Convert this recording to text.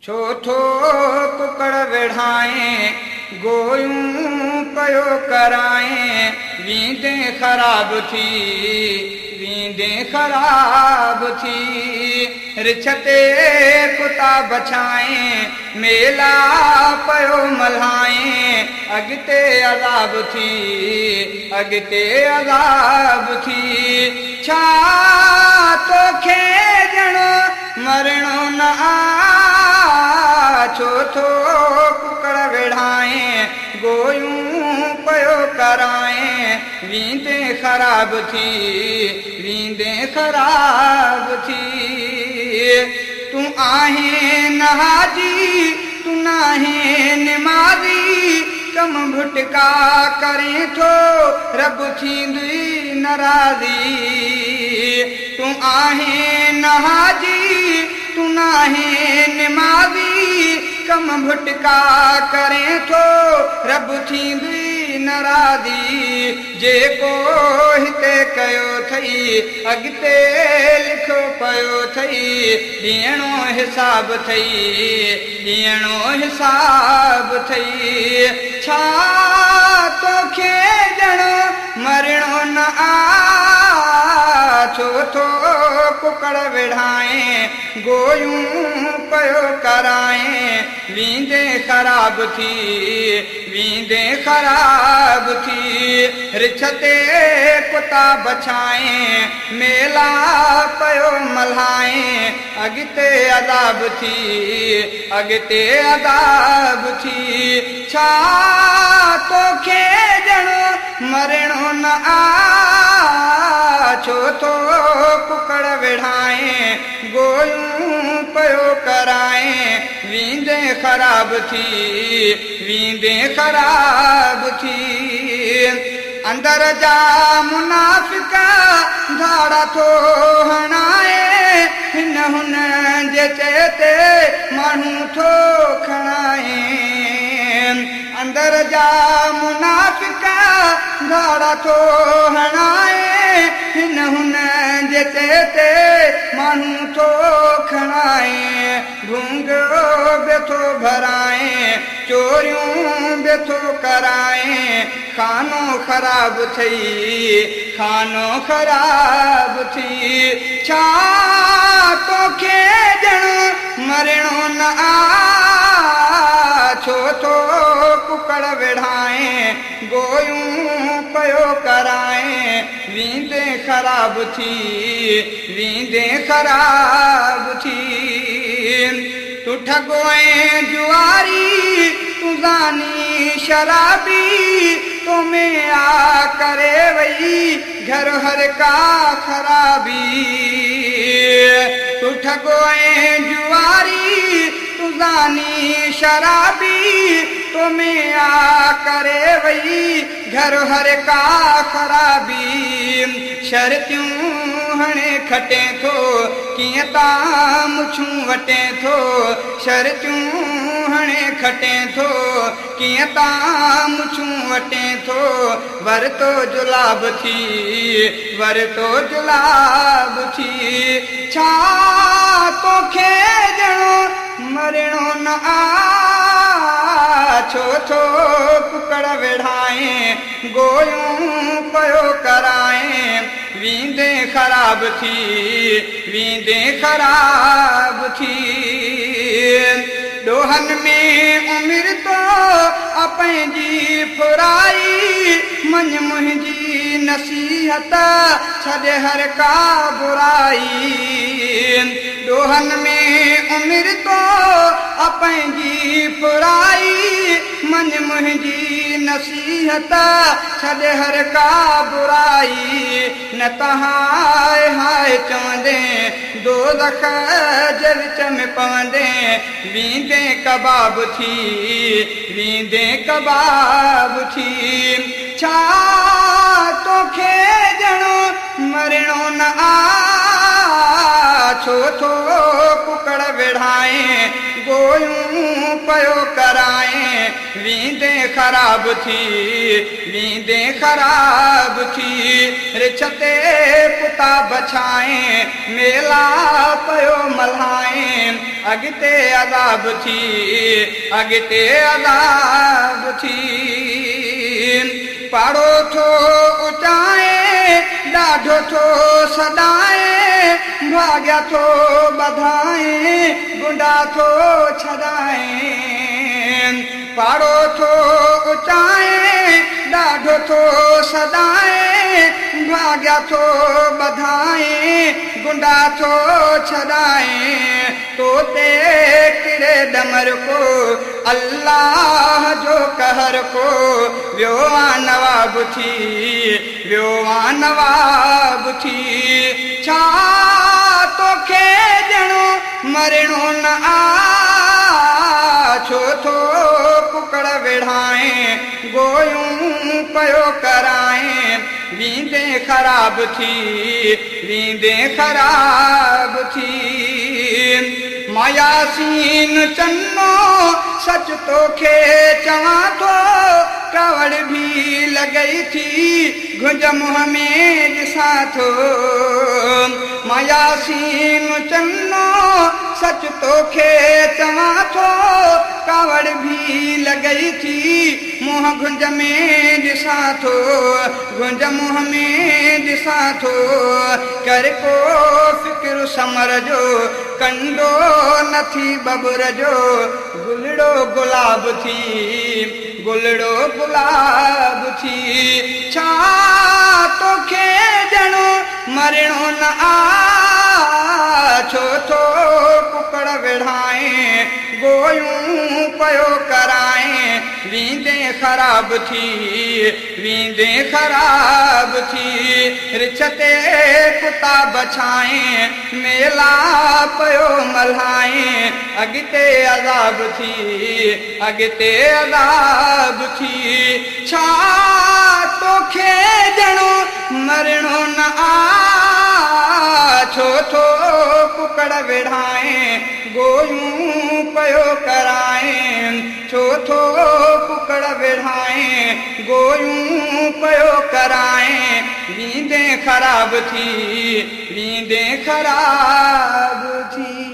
छो थो कुकड़ वेढ़ाएं गोयूं पयो कराएं वींदे ख़राब थी वींदे ख़राब थी रिछ ते कुता बछाएं मेला पयो मल्हाएं अॻिते अज़ाब थी अॻिते अज़ाब थी छा तोखे ॼणो मरणो न छो थो कुकड़ वेढ़ाएं गोयूं पयो कराएं वींदे ख़राब थी वींदे ख़राब थी तूं आहे नहाजी तूं नाहे निमाज़ी कम भुटका करें थो रब थींदी नाराज़ी तूं आहे नहाजी तूं नाहे निमाज़ी कम भुटका करें थो रब थींदी नाराज़ी जेको हिते कयो थई अॻिते लिखो पियो थई ॾियणो हिसाब थई ॾियणो हिसाब थई छा तोखे ॼणो मरणो न छो थो कुकड़ वेढ़ाएं गोयूं पयो कराएं वींदे ख़राब थी वींदे ख़राब थी रिछ ते कुता बछाएं मेला पयो मल्हाएं अॻिते अज़ाब थी अॻिते अज़ाब थी छा तोखे ॼणो मरणो न छो थो कुकड़ वेढ़ाएं गोयूं पयो कराएं वींदे ख़राब थी वींदे ख़राब थी अंदर जा मुनाफ़िक धाड़ा थो हणाए हिन हुन जे चए ते माण्हू थो खणाए अंदर जा मुनाफ़िक धाड़ा थो हणाए हिन हुन जे चए ते माण्हू थो खणाए भूंगो बेथो भराए चोरियूं बेथो कराए खानो ख़राब थई खानो ख़राब थी छा तोखे ॼणो मरणो न छो थो कुकड़ वेढ़ाएं गोयूं पयो कराएं वींदे ख़राब थी वींदे ख़राब थी तू ठगोए जुआरी तू ज़ानी शराबी तो में आ करे वही घर हर का खराबी तू ठगोए जुआरी तू ज़ानी शराबी तो में आ करे वही घर हर का खराबी शर्तियूं हणे खटे थो कीअं ता मुछूं वटे थो शर्तियूं हणे खटे थो कीअं ता मुछूं वटे थो वरतो जुलाब थी वरतो जुलाब थी छा तोखे ॼणो मरणो न छो थो कुकड़ वेढ़ाएं गोयूं पयो कराएं वींदे ख़राब थी वींदे ख़राब थी ॾोहनि में उमिरि तो पंहिंजी फुराई मन मुंहिंजी नसीहत छॾे हर का बुराई ॾोहनि में उमिरि तो पंहिंजी फुराई मन मुंहिंजी नसीहत छॾे हर का बुराई न तहाए हाय चवंदे दोज़ख जे विच में पवंदे वींदे कबाब थी वींदे कबाब थी छा तोखे ॼणो मरणो न छो थो कुकड़ वेढ़ाएं गोयूं पयो कराएं वींदे ख़राब थी वींदे ख़राब थी रिछ ते पुता बछाए मेला पयो मल्हाए अॻिते अज़ाब थी अॻिते अज़ाब थी पाड़ो थो उचाए ॾाढो थो सॾाए भाग्या थो ॿधाए गुंडा थो छॾाए पाड़ो थो उचाए ॾाढो थो सॾाए भाग्या थो ॿधाए गुंडा थो छॾाए तो ते किरे डमर को अल्लाह जो कहर को वियो आहे नवाब थी वियो आहे नवाब थी छा तोखे ॼणो मरणो न आ छो थो कुकड़ वेढ़ाए गोयूं पयो कराए वींदे ख़राब थी वींदे ख़राब थी मायासीन चन्नो सच तोखे चवां थो कावड़ भी लॻई थी घुंज मुंहं में ॾिसां थो मायासीन चन्नो सच तोखे चवां थो कावड़ भी लॻई थी मुंहं घुंज में ॾिसां थो घुंज मुंहं में ॾिसां थो कर को फ़िक्र समर जो कंडो नथी बबुर जो गुलड़ो गुलाब थी गुलड़ो गुलाब थी छा तोखे ॼणो मरणो न आ छो थो कुकड़ वेढ़ाए गोयूं पयो कराए वींदे ख़राब थी वींदे ख़राब थी रिछ ते कुता बछाए मेला पयो मल्हाए अॻिते अज़ाब थी अॻिते अज़ाब थी छा तोखे ॼणो मरणो न आ छो थो कुकड़ वेढ़ाए गोयूं पयो कराए छो थो कुकड़ वेढ़ाए गोयूं पयो कराए वींदे ख़राब थी वींदे ख़राब थी।